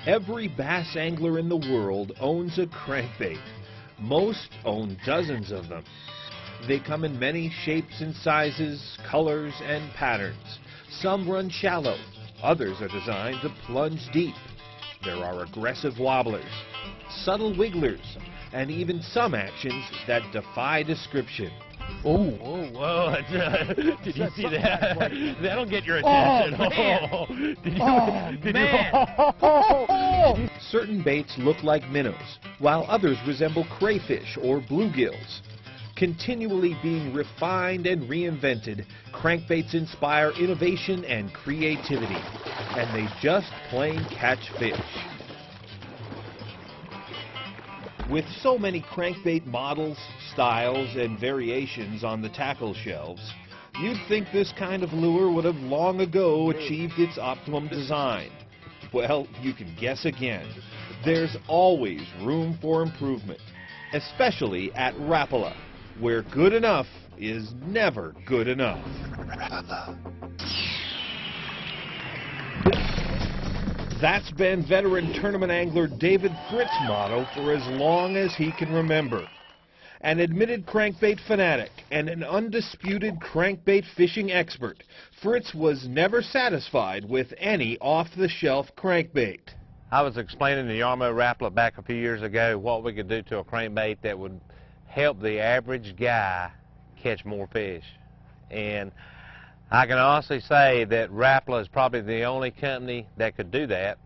Every bass angler in the world owns a crankbait. Most own dozens of them. They come in many shapes and sizes, colors and patterns. Some run shallow, others are designed to plunge deep. There are aggressive wobblers, subtle wigglers, and even some actions that defy description. Oh, whoa. Did you see that? That'll get your attention. Certain baits look like minnows, while others resemble crayfish or bluegills. Continually being refined and reinvented, crankbaits inspire innovation and creativity, and they just plain catch fish. With so many crankbait models, styles, and variations on the tackle shelves, you'd think this kind of lure would have long ago achieved its optimum design. Well, you can guess again. There's always room for improvement, especially at Rapala, where good enough is never good enough. That's been veteran tournament angler David Fritz's motto for as long as he can remember. An admitted crankbait fanatic and an undisputed crankbait fishing expert, Fritz was never satisfied with any off-the-shelf crankbait. I was explaining to Yarmo Rapala back a few years ago what we could do to a crankbait that would help the average guy catch more fish. And I can honestly say that Rapala is probably the only company that could do that,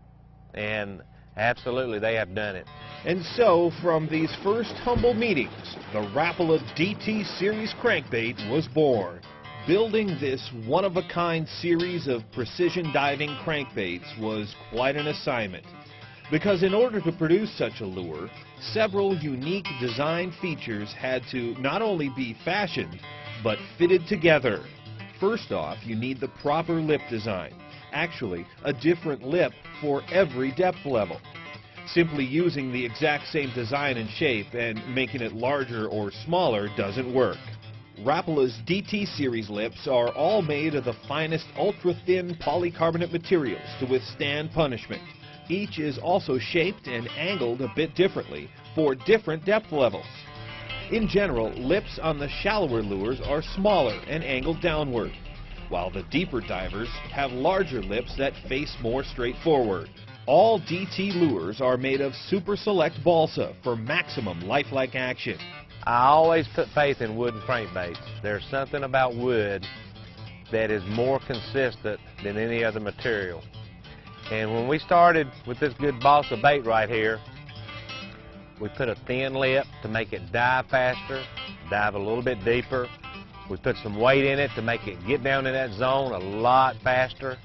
and absolutely they have done it. And so, from these first humble meetings, the Rapala DT Series crankbait was born. Building this one-of-a-kind series of precision diving crankbaits was quite an assignment, because in order to produce such a lure, several unique design features had to not only be fashioned, but fitted together. First off, you need the proper lip design. Actually, a different lip for every depth level. Simply using the exact same design and shape and making it larger or smaller doesn't work. Rapala's DT Series lips are all made of the finest ultra-thin polycarbonate materials to withstand punishment. Each is also shaped and angled a bit differently for different depth levels. In general, lips on the shallower lures are smaller and angled downward, while the deeper divers have larger lips that face more straight forward. All DT lures are made of Super Select balsa for maximum lifelike action. I always put faith in wooden crankbaits. There's something about wood that is more consistent than any other material. And when we started with this good balsa bait right here, we put a thin lip to make it dive faster, dive a little bit deeper. We put some weight in it to make it get down in that zone a lot faster.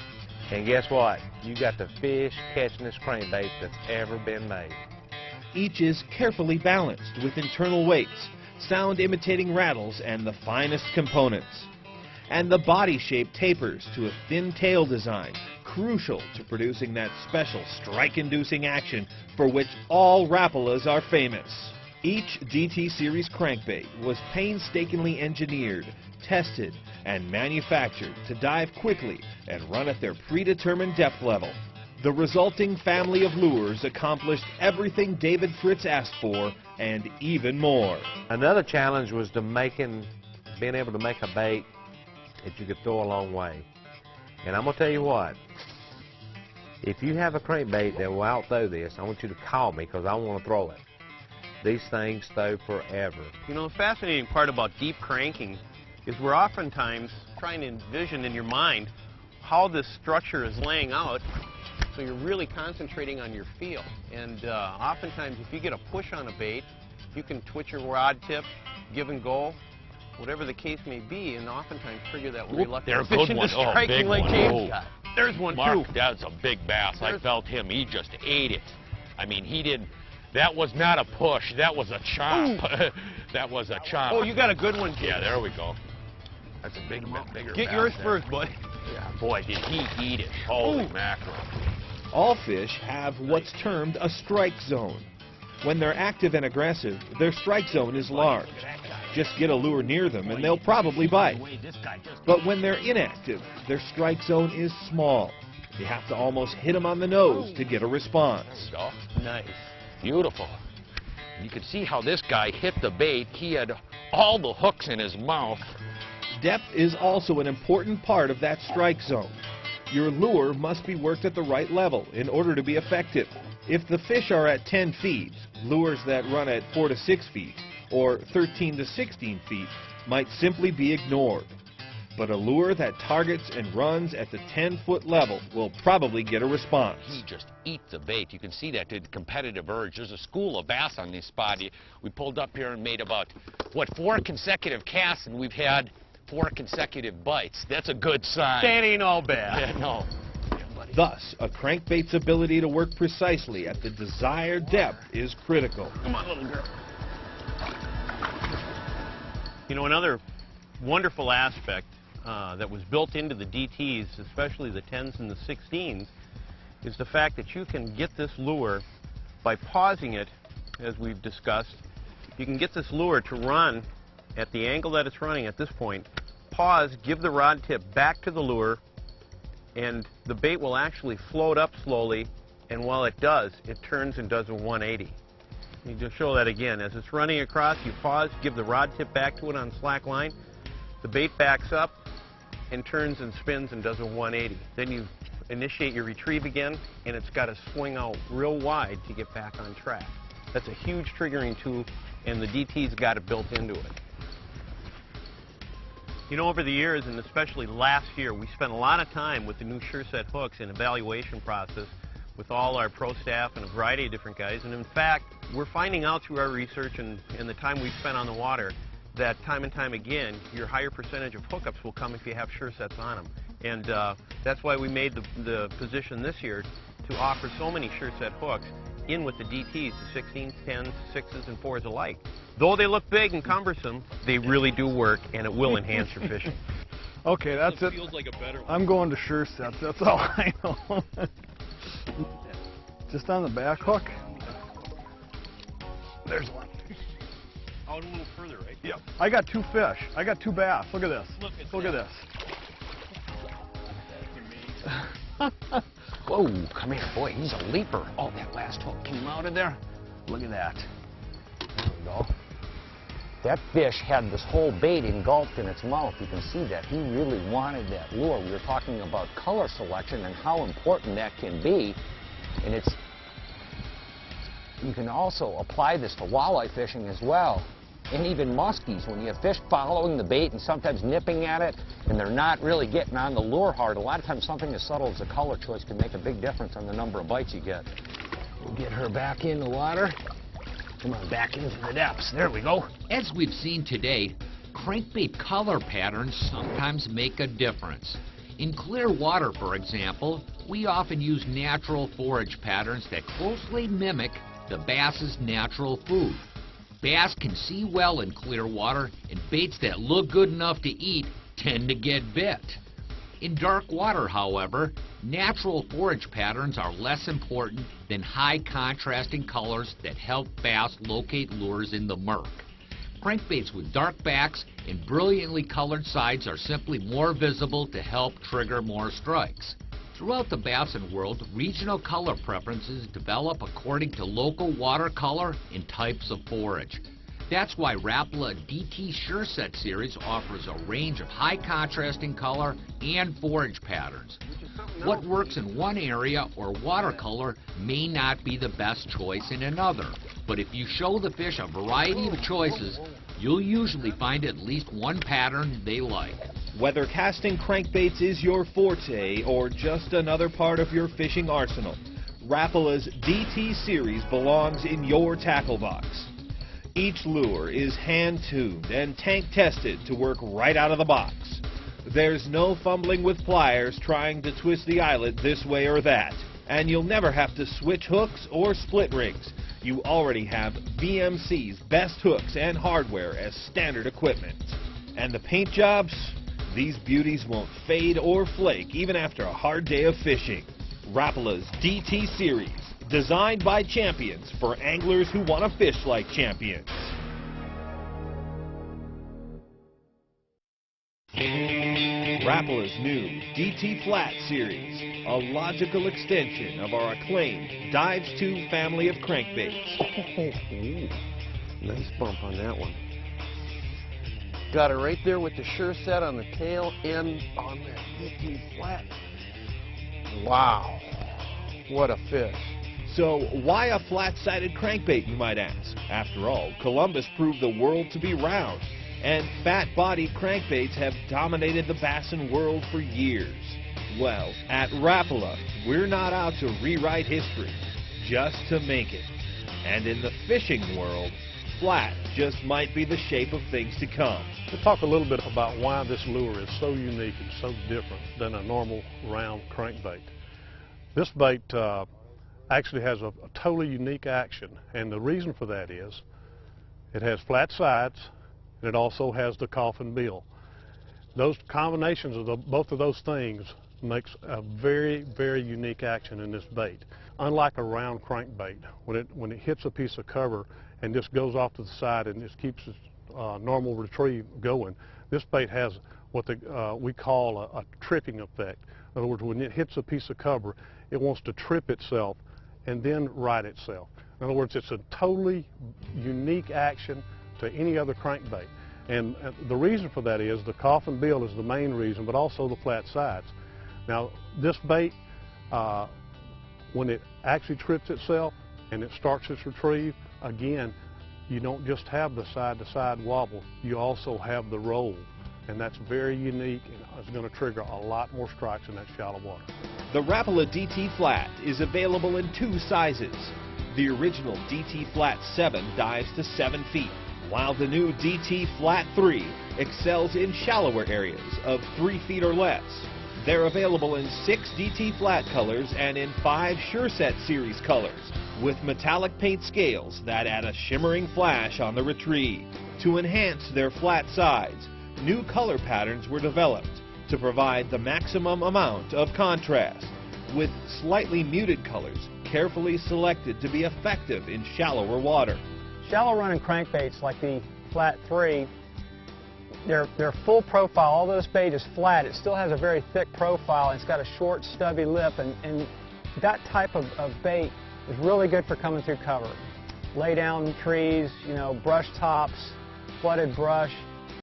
And guess what? You got the fish catching this crankbait that's ever been made. Each is carefully balanced with internal weights, sound imitating rattles, and the finest components. And the body shape tapers to a thin tail design, crucial to producing that special strike-inducing action for which all Rapalas are famous. Each DT Series crankbait was painstakingly engineered, tested, and manufactured to dive quickly and run at their predetermined depth level. The resulting family of lures accomplished everything David Fritz asked for and even more. Another challenge was being able to make a bait that you could throw a long way. And I'm going to tell you what, if you have a crankbait that will outthrow this, I want you to call me because I want to throw it. These things throw forever. You know, the fascinating part about deep cranking is we're oftentimes trying to envision in your mind how this structure is laying out, so you're really concentrating on your feel. And oftentimes if you get a push on a bait, you can twitch your rod tip, give and go, whatever the case may be, and oftentimes trigger that reluctant fish into striking like James got. There's one Mark, too. that's a big bass. I felt him. He just ate it. I mean, he didn't. That was not a push. That was a chomp. That was a chomp. Oh, you got a good one, too. Yeah, there we go. That's a bigger Get bass yours there. first, bud. Yeah, boy, did he eat it. Holy mackerel. All fish have what's termed a strike zone. When they're active and aggressive, their strike zone is large. Just get a lure near them and they'll probably bite. But when they're inactive, their strike zone is small. You have to almost hit them on the nose to get a response. There we go. Nice. Beautiful. You can see how this guy hit the bait. He had all the hooks in his mouth. Depth is also an important part of that strike zone. Your lure must be worked at the right level in order to be effective. If the fish are at 10 feet, lures that run at 4 to 6 feet or 13 to 16 feet might simply be ignored. But a lure that targets and runs at the 10-foot level will probably get a response. He just eats the bait. You can see that the competitive urge. There's a school of bass on this spot. We pulled up here and made about, 4 consecutive casts, and we've had 4 consecutive bites. That's a good sign. That ain't all bad. Yeah, no. Thus, a crankbait's ability to work precisely at the desired depth is critical. Come on, little girl. You know, another wonderful aspect that was built into the DTs, especially the 10s and the 16s, is the fact that you can get this lure by pausing it, as we've discussed. You can get this lure to run at the angle that it's running at this point, pause, give the rod tip back to the lure, and the bait will actually float up slowly, and while it does, it turns and does a 180. You just show that again. As it's running across, you pause, give the rod tip back to it on slack line, the bait backs up and turns and spins and does a 180. Then you initiate your retrieve again, and it's got to swing out real wide to get back on track. That's a huge triggering tool, and the DT's got it built into it. You know, over the years, and especially last year, we spent a lot of time with the new SureSet hooks and evaluation process with all our pro staff and a variety of different guys. And in fact, we're finding out through our research and the time we've spent on the water that time and time again, your higher percentage of hookups will come if you have SureSets on them. And that's why we made the position this year to offer so many SureSet hooks in with the DTs, the 16s, 10s, 6s, and 4s alike. Though they look big and cumbersome, they really do work, and it will enhance your fishing. Okay, that's it. Feels like a better one. I'm going to SureSets. That's all I know. Just on the back hook. There's one. Out a little further, right? Yep. I got 2 fish. I got 2 bass. Look at this. Look at this. Whoa, come here, boy, he's a leaper. Oh, that last hook came out of there. Look at that. There we go. That fish had this whole bait engulfed in its mouth. You can see that he really wanted that lure. We were talking about color selection and how important that can be. And you can also apply this to walleye fishing as well. And even muskies, when you have fish following the bait and sometimes nipping at it, and they're not really getting on the lure hard, a lot of times something as subtle as a color choice can make a big difference on the number of bites you get. We'll get her back in the water. Come on, back into the depths. There we go. As we've seen today, crankbait color patterns sometimes make a difference. In clear water, for example, we often use natural forage patterns that closely mimic the bass's natural food. Bass can see well in clear water, and baits that look good enough to eat tend to get bit. In dark water, however, natural forage patterns are less important than high contrasting colors that help bass locate lures in the murk. Crankbaits with dark backs and brilliantly colored sides are simply more visible to help trigger more strikes. Throughout the bassin world, regional color preferences develop according to local water color and types of forage. That's why Rapala DT SureSet series offers a range of high contrasting color and forage patterns. What works in one area or watercolor may not be the best choice in another, but if you show the fish a variety of choices, you'll usually find at least one pattern they like. Whether casting crankbaits is your forte or just another part of your fishing arsenal, Rapala's DT series belongs in your tackle box. Each lure is hand-tuned and tank-tested to work right out of the box. There's no fumbling with pliers trying to twist the eyelet this way or that, and you'll never have to switch hooks or split rigs. You already have BMC's best hooks and hardware as standard equipment. And the paint jobs? These beauties won't fade or flake even after a hard day of fishing. Rapala's DT series, designed by champions for anglers who want to fish like champions. Rapala's new DT Flat series, a logical extension of our acclaimed Dives 2 family of crankbaits. Ooh, nice bump on that one. Got it right there with the sure set on the tail end on that DT Flat. Wow, what a fish. So why a flat-sided crankbait, you might ask? After all, Columbus proved the world to be round, and fat-bodied crankbaits have dominated the bassin world for years. Well, at Rapala, we're not out to rewrite history, just to make it. And in the fishing world, flat just might be the shape of things to come. We'll talk a little bit about why this lure is so unique and so different than a normal round crankbait. This bait actually has a totally unique action, and the reason for that is it has flat sides and it also has the coffin bill. Those combinations of both of those things makes a very, very unique action in this bait. Unlike a round crankbait, when it hits a piece of cover and just goes off to the side and just keeps its normal retrieve going, this bait has what we call a tripping effect. In other words, when it hits a piece of cover, it wants to trip itself and then right itself. In other words, it's a totally unique action to any other crankbait. And the reason for that is the coffin bill is the main reason, but also the flat sides. Now, this bait, when it actually trips itself and it starts its retrieve, again, you don't just have the side-to-side wobble, you also have the roll. And that's very unique and is going to trigger a lot more strikes in that shallow water. The Rapala DT Flat is available in 2 sizes. The original DT Flat 7 dives to 7 feet, while the new DT Flat 3 excels in shallower areas of 3 feet or less. They're available in 6 DT Flat colors and in 5 Sure Set series colors, with metallic paint scales that add a shimmering flash on the retrieve. To enhance their flat sides, new color patterns were developed to provide the maximum amount of contrast, with slightly muted colors carefully selected to be effective in shallower water. Shallow running crankbaits like the Flat 3, they're full profile. Although this bait is flat, it still has a very thick profile. It's got a short, stubby lip, and that type of bait is really good for coming through cover. Lay down trees, brush tops, flooded brush.